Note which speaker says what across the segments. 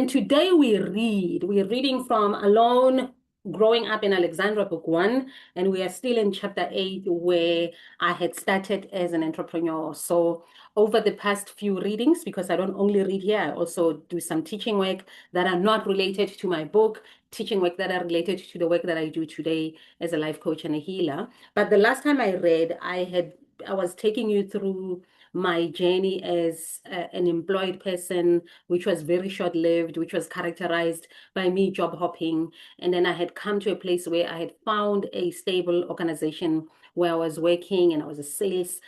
Speaker 1: today we're reading from Alone Growing Up in Alexandra, book one, and we are still in chapter 8 where I had started as an entrepreneur. So over the past few readings, because I don't only read here, I also do some teaching work that are not related to my book, teaching work that are related to the work that I do today as a life coach and a healer. But the last time I read, I was taking you through my journey as an employed person, which was very short-lived, which was characterized by me job hopping. And then I had come to a place where I had found a stable organization where I was working, and I was a sales,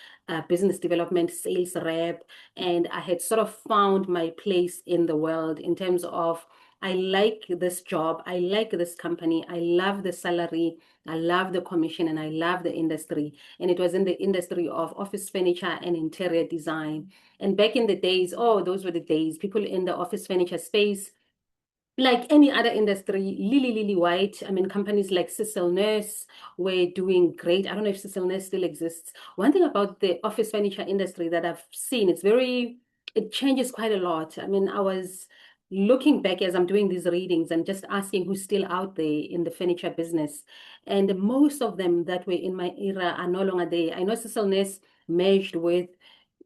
Speaker 1: business development sales rep. And I had sort of found my place in the world in terms of I like this job, I like this company, I love the salary, I love the commission, and I love the industry. And it was in the industry of office furniture and interior design. And back in the days, oh, those were the days, people in the office furniture space, like any other industry, lily white. I mean, companies like Cecil Nurse were doing great. I don't know if Cecil Nurse still exists. One thing about the office furniture industry that I've seen, it changes quite a lot. I mean, I was looking back as I'm doing these readings and just asking who's still out there in the furniture business. And most of them that were in my era are no longer there. I know Cecil Nurse merged with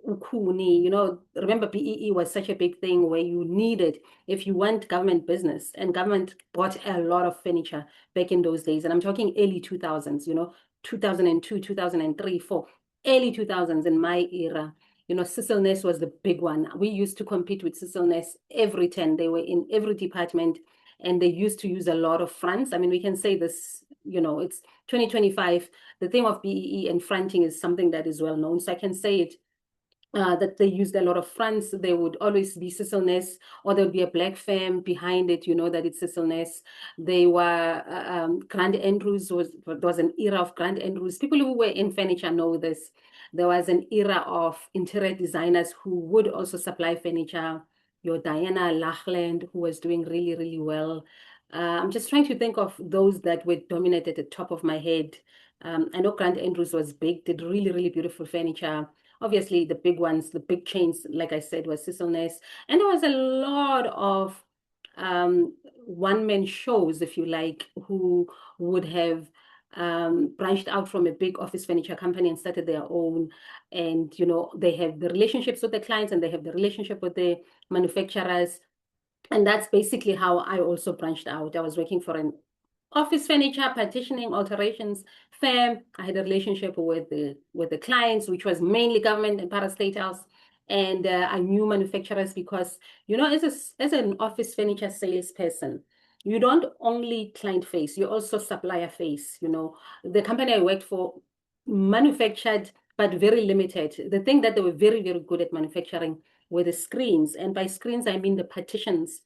Speaker 1: Ukuni. Remember BEE was such a big thing where you needed, if you went government business, and government bought a lot of furniture back in those days. And I'm talking early 2000s, 2002, 2003, 4, early 2000s in my era. Cecil Ness was the big one. We used to compete with Cecil Ness every 10. They were in every department, and they used to use a lot of fronts. I mean, we can say this, it's 2025. The thing of BEE and fronting is something that is well known. So I can say it, that they used a lot of fronts. There would always be Cecil Ness, or there would be a black firm behind it, that it's Cecil Ness. They were, Grand Andrews there was an era of Grand Andrews. People who were in furniture know this. There was an era of interior designers who would also supply furniture. Your Diana Lachland, who was doing really well. I'm just trying to think of those that were dominated at the top of my head. I know Grand Andrews was big, did really beautiful furniture. Obviously, the big ones, the big chains, like I said, was Cecil Ness. And there was a lot of one-man shows, if you like, who would have branched out from a big office furniture company and started their own. And, they have the relationships with the clients, and they have the relationship with the manufacturers. And that's basically how I also branched out. I was working for an office furniture, partitioning, alterations firm. I had a relationship with the clients, which was mainly government and parastatals. And I knew manufacturers because, as an office furniture salesperson, you don't only client face, you also supplier face. The company I worked for manufactured, but very limited. The thing that they were very good at manufacturing were the screens. And by screens, I mean the partitions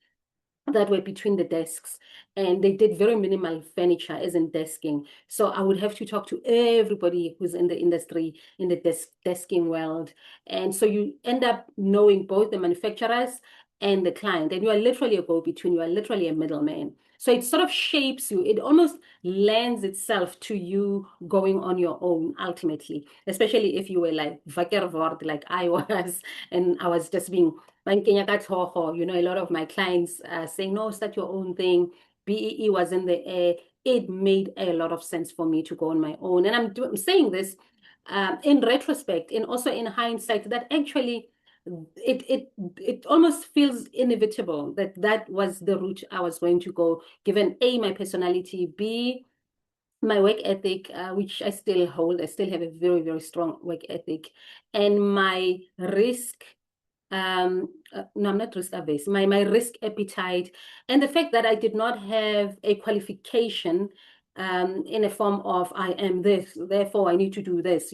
Speaker 1: that were between the desks, and they did very minimal furniture as in desking. So I would have to talk to everybody who's in the industry, in the desking world. And so you end up knowing both the manufacturers and the client, and you are literally a go-between, you are literally a middleman. So it sort of shapes you. It almost lends itself to you going on your own ultimately, especially if you were like Vakervord, like I was, and I was just being a lot of my clients saying, no, start your own thing. BEE was in the air. It made a lot of sense for me to go on my own. And I'm saying this in retrospect, and also in hindsight, that actually it almost feels inevitable that that was the route I was going to go, given A, my personality, B, my work ethic, which I still hold. I still have a very strong work ethic, and my risk, no, I'm not risk averse, my risk appetite, and the fact that I did not have a qualification in a form of I am this, therefore I need to do this.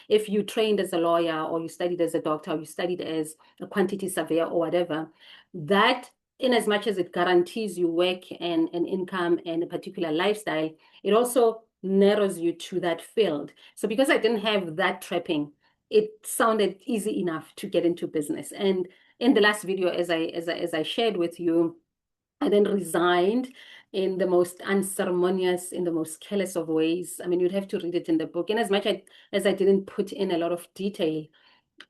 Speaker 1: If you trained as a lawyer, or you studied as a doctor, or you studied as a quantity surveyor or whatever, that in as much as it guarantees you work and income and a particular lifestyle, it also narrows you to that field. So because I didn't have that trapping, it sounded easy enough to get into business. And in the last video, as I shared with you, I then resigned in the most unceremonious, in the most careless of ways. I mean, you'd have to read it in the book. And as much as I didn't put in a lot of detail,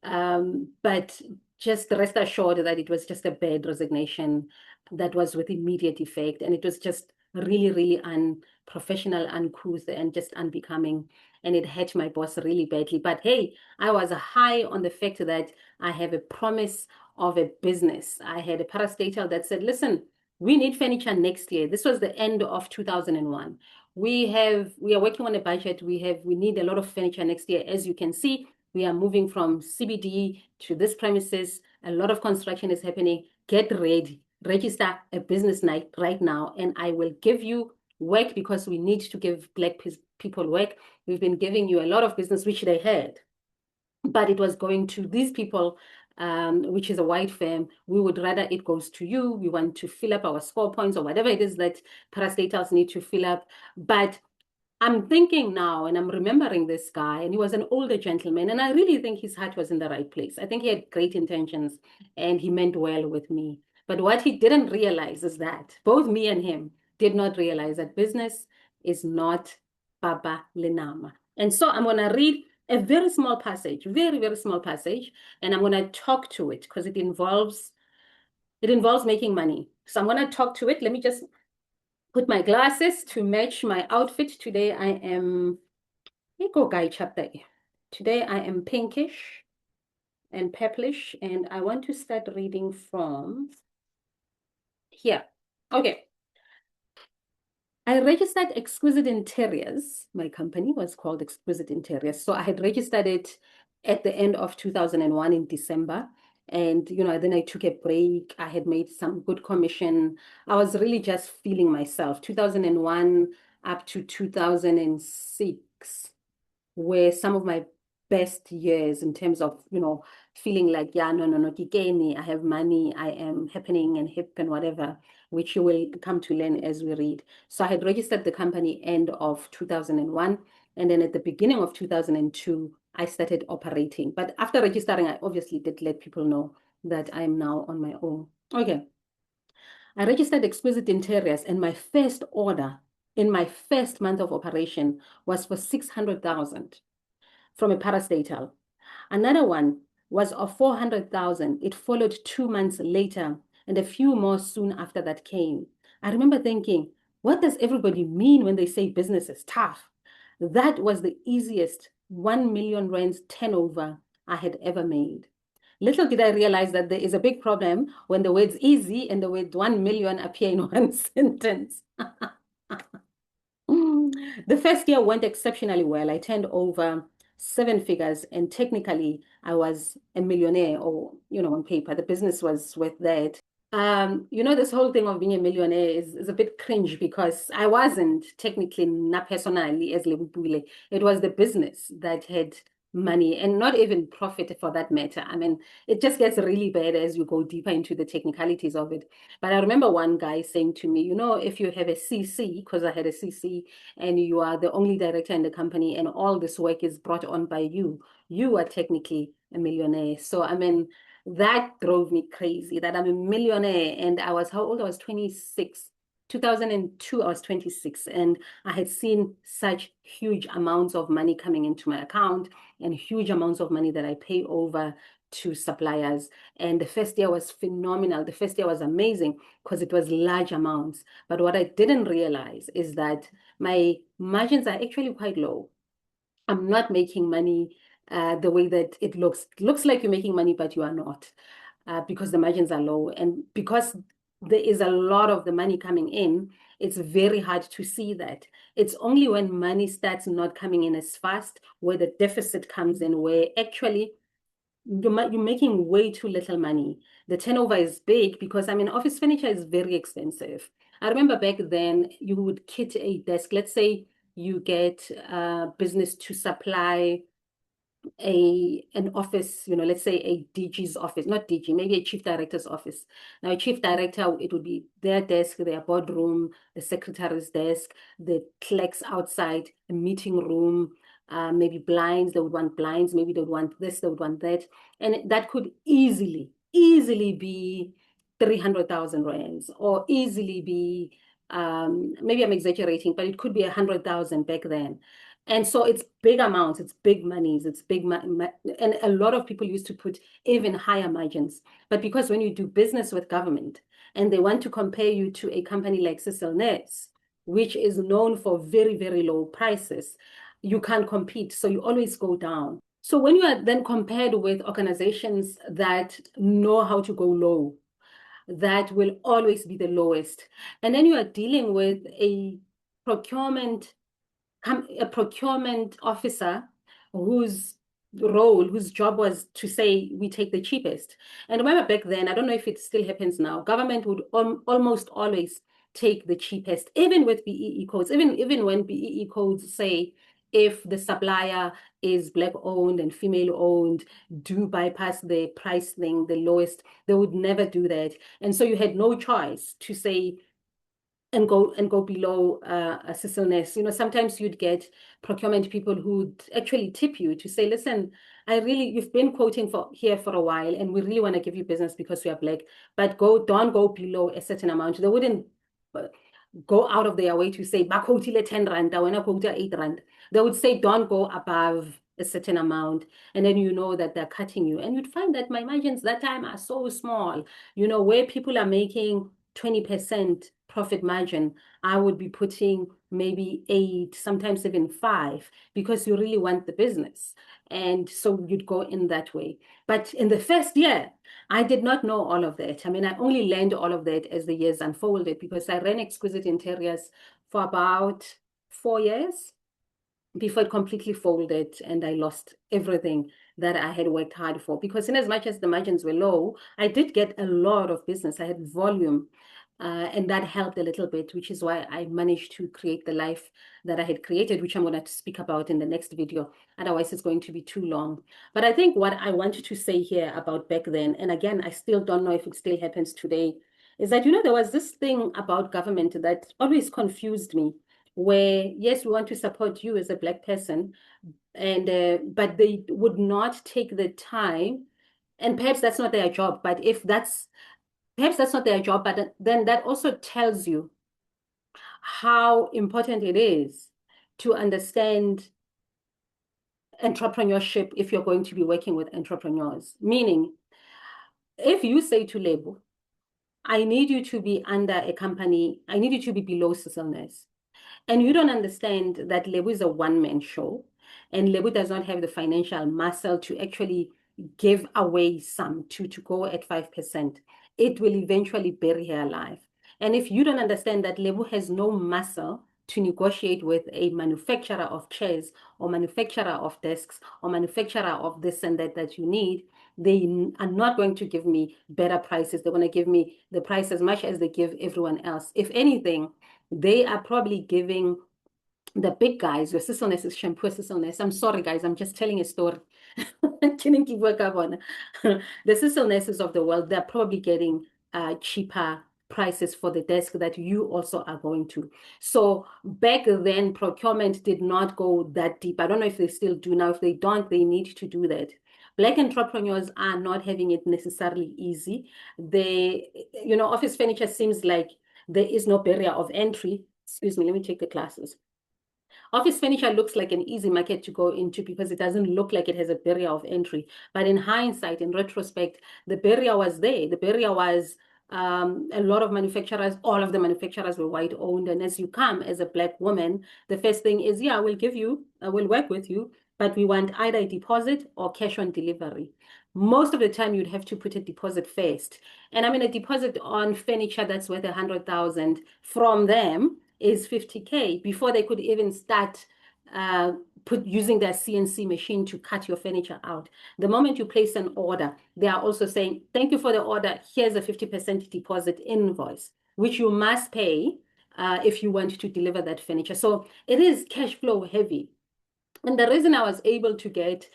Speaker 1: but just rest assured that it was just a bad resignation. that was with immediate effect. And it was just really, really unprofessional, uncouth, and just unbecoming. And it hurt my boss really badly. But hey, I was high on the fact that I have a promise of a business. I had a parastatal that said, listen, we need furniture next year. This was the end of 2001. We are working on a budget. We need a lot of furniture next year. As you can see, we are moving from CBD to this premises. A lot of construction is happening. Get ready. Register a business night right now, and I will give you work because we need to give Black people work. We've been giving you a lot of business, which they had, but it was going to these people, which is a white firm. We would rather it goes to you. We want to fill up our score points or whatever it is that parastatals need to fill up. But I'm thinking now, and I'm remembering this guy, and he was an older gentleman, and I really think his heart was in the right place. I think he had great intentions, and he meant well with me. But what he didn't realize is that both me and him did not realize that business is not Baba Lenama. And so I'm going to read a very small passage, very, very small passage, and I'm going to talk to it because it involves making money. So I'm going to talk to it. Let me just put my glasses to match my outfit. Today I am, go guy chapter. Today I am pinkish and purplish, and I want to start reading from here. Okay. I registered Exquisite Interiors. My company was called Exquisite Interiors. So I had registered it at the end of 2001 in December. And, then I took a break. I had made some good commission. I was really just feeling myself. 2001 up to 2006 were some of my best years in terms of, feeling like, yeah, no, kikeni, I have money, I am happening and hip and whatever, which you will come to learn as we read. So I had registered the company end of 2001. And then at the beginning of 2002, I started operating. But after registering, I obviously did let people know that I'm now on my own. Okay. I registered Exquisite Interiors, and my first order in my first month of operation was for 600,000 from a parastatal. Another one was of 400,000. It followed 2 months later, and a few more soon after that came. I remember thinking, what does everybody mean when they say business is tough? That was the easiest 1 million rands turnover I had ever made. Little did I realize that there is a big problem when the words easy and the word 1 million appear in one sentence. The first year went exceptionally well. I turned over 7 figures, and technically I was a millionaire, or, on paper, the business was worth that. This whole thing of being a millionaire is a bit cringe because I wasn't technically, not personally, as Lebupule. It was the business that had money, and not even profit for that matter. I mean, it just gets really bad as you go deeper into the technicalities of it. But I remember one guy saying to me, if you have a CC, because I had a CC, and you are the only director in the company, and all this work is brought on by you, you are technically a millionaire. So, I mean, that drove me crazy that I'm a millionaire. And I was, how old? I was 26. 2002, I was 26, and I had seen such huge amounts of money coming into my account and huge amounts of money that I pay over to suppliers. And the first year was phenomenal. The first year was amazing because it was large amounts. But what I didn't realize is that my margins are actually quite low. I'm not making money the way that it looks. It looks like you're making money, but you are not, because the margins are low. And because there is a lot of the money coming in, it's very hard to see that. It's only when money starts not coming in as fast where the deficit comes in, where actually you're making way too little money. The turnover is big because, I mean, office furniture is very expensive. I remember back then you would kit a desk. Let's say you get business to supply an office, let's say a DG's office, not DG, maybe a chief director's office. Now, a chief director, it would be their desk, their boardroom, the secretary's desk, the clerks outside, a meeting room, maybe blinds. They would want blinds. Maybe they would want this, they would want that. And that could easily be 300,000 rands, or easily be, maybe I'm exaggerating, but it could be 100,000 back then. And so it's big amounts, it's big monies, it's big, and a lot of people used to put even higher margins. But because when you do business with government, and they want to compare you to a company like Cecil Ness, which is known for very, very low prices, you can't compete. So you always go down. So when you are then compared with organizations that know how to go low, that will always be the lowest. And then you are dealing with procurement a procurement officer whose whose job was to say, we take the cheapest. And remember back then, I don't know if it still happens now, government would almost always take the cheapest, even with BEE codes, even when BEE codes say, if the supplier is Black owned and female owned, do bypass the price thing, the lowest, they would never do that. And so you had no choice to say, and go below a Cecil Ness. You know, sometimes you'd get procurement people who'd actually tip you to say, listen, you've been quoting here for a while, and we really want to give you business because we are Black, but don't go below a certain amount. They wouldn't go out of their way to say, bakotile 10 rand, when I quote 8 rand. They would say, don't go above a certain amount, and then you know that they're cutting you. And you'd find that my margins that time are so small, you know, where people are making 20% profit margin, I would be putting maybe 8, sometimes even 5, because you really want the business. And so you'd go in that way. But in the first year, I did not know all of that. I mean, I only learned all of that as the years unfolded, because I ran Exquisite Interiors for about 4 years before it completely folded and I lost everything that I had worked hard for. Because in as much as the margins were low, I did get a lot of business. I had volume. And that helped a little bit, which is why I managed to create the life that I had created, which I'm going to speak about in the next video. Otherwise, it's going to be too long. But I think what I wanted to say here about back then, and again, I still don't know if it still happens today, is that, you know, there was this thing about government that always confused me, where, yes, we want to support you as a Black person, and but they would not take the time, and perhaps that's not their job, but perhaps that's not their job, but then that also tells you how important it is to understand entrepreneurship if you're going to be working with entrepreneurs. Meaning, if you say to Lebo, I need you to be under a company, I need you to be below Cecil Ness, and you don't understand that Lebo is a one-man show, and Lebo does not have the financial muscle to actually give away some to go at 5%, it will eventually bury her alive. And if you don't understand that Lebo has no muscle to negotiate with a manufacturer of chairs or manufacturer of desks or manufacturer of this and that you need, they are not going to give me better prices. They're going to give me the price as much as they give everyone else. If anything, they are probably giving the big guys, your Cecil Ness is shampoo, Cecil Ness. I'm sorry, guys, I'm just telling a story. The Cecil Nesses of the world, they're probably getting cheaper prices for the desk that you also are going to. So back then, procurement did not go that deep. I don't know if they still do now. If they don't, they need to do that. Black entrepreneurs are not having it necessarily easy. You know, office furniture seems like there is no barrier of entry. Excuse me, let me take the classes. Office furniture looks like an easy market to go into because it doesn't look like it has a barrier of entry. But in hindsight, in retrospect, the barrier was there. The barrier was a lot of manufacturers, all of the manufacturers were white owned. And as you come as a Black woman, the first thing is, yeah, I will work with you, but we want either a deposit or cash on delivery. Most of the time, you'd have to put a deposit first. And I mean, a deposit on furniture that's worth 100,000 from them is 50K before they could even start using their CNC machine to cut your furniture out. The moment you place an order, they are also saying, thank you for the order. Here's a 50% deposit invoice, which you must pay if you want to deliver that furniture. So it is cash flow heavy. And the reason I was able to get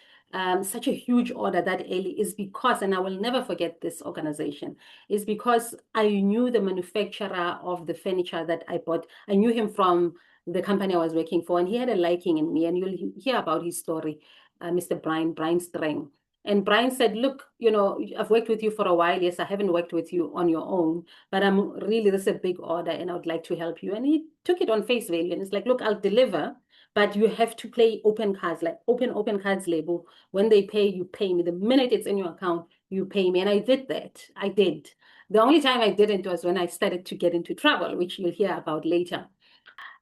Speaker 1: such a huge order that early is because, and I will never forget this organization, is because I knew the manufacturer of the furniture that I bought. I knew him from the company I was working for, and he had a liking in me, and you'll hear about his story, Mr. Brian Strang. And Brian said, look, you know, I've worked with you for a while. Yes, I haven't worked with you on your own, but this is a big order and I would like to help you. And he took it on face value and it's like, look, I'll deliver, but you have to play open cards, like open cards label. When they pay, you pay me. The minute it's in your account, you pay me. And I did that. I did. The only time I didn't was when I started to get into travel, which you'll hear about later.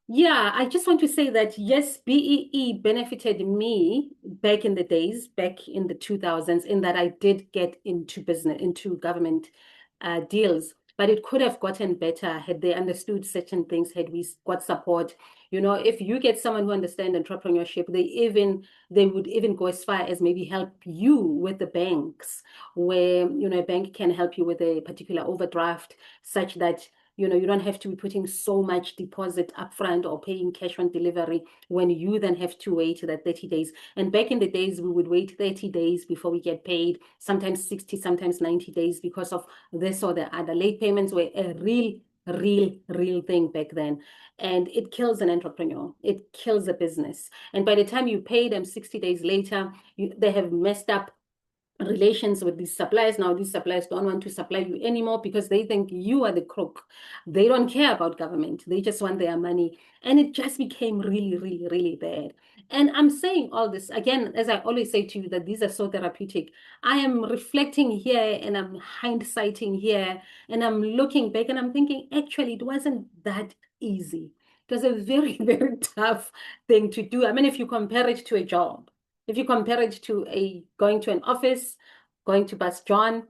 Speaker 1: Yeah, I just want to say that yes, BEE benefited me back in the days, back in the 2000s, in that I did get into business, into government deals. But it could have gotten better had they understood certain things, had we got support. You know, if you get someone who understands entrepreneurship, they would even go as far as maybe help you with the banks, where, you know, a bank can help you with a particular overdraft such that you don't have to be putting so much deposit upfront or paying cash on delivery when you then have to wait that 30 days. And back in the days, we would wait 30 days before we get paid, sometimes 60, sometimes 90 days because of this or the other. Late payments were a real thing back then. And it kills an entrepreneur. It kills a business. And by the time you pay them 60 days later, they have messed up relations with these suppliers. Now these suppliers don't want to supply you anymore because they think you are the crook. They don't care about government. They just want their money. And it just became really bad. And I'm saying all this again, as I always say to you, that these are so therapeutic. I am reflecting here and I'm hindsighting here and I'm looking back and I'm thinking, actually, it wasn't that easy. It was a very tough thing to do. I mean, if you compare it to a job, if you compare it to a going to an office, going to Bus John,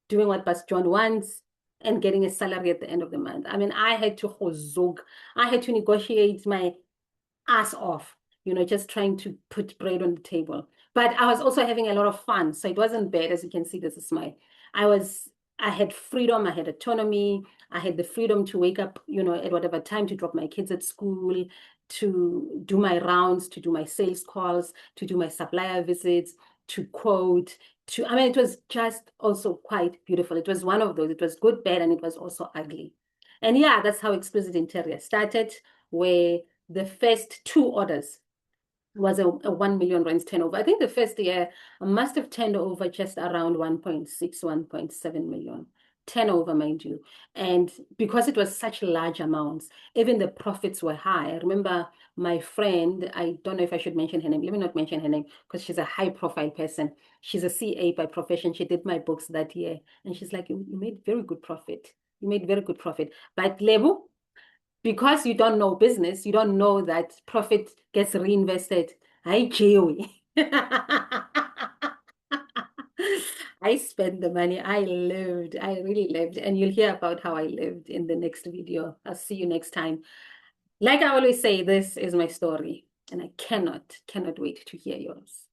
Speaker 1: doing what Bus John wants, and getting a salary at the end of the month. I mean, I had to hozog. I had to negotiate my ass off, just trying to put bread on the table. But I was also having a lot of fun. So it wasn't bad, as you can see, this is I was, I had freedom, I had autonomy, I had the freedom to wake up, at whatever time to drop my kids at school, to do my rounds, to do my sales calls, to do my supplier visits, to quote, I mean, it was just also quite beautiful. It was one of those, it was good, bad, and it was also ugly. And yeah, that's how Exquisite Interiors started, where the first two orders was a 1 million rands turnover. I think the first year I must have turned over just around 1.6, 1.7 million turnover, mind you. And because it was such large amounts, even the profits were high. I remember my friend, I don't know if I should mention her name. Let me not mention her name because she's a high profile person. She's a CA by profession. She did my books that year. And she's like, you made very good profit. You made very good profit. But Lebu, because you don't know business, you don't know that profit gets reinvested. I chewy. I spent the money. I lived. I really lived. And you'll hear about how I lived in the next video. I'll see you next time. Like I always say, this is my story, and I cannot wait to hear yours.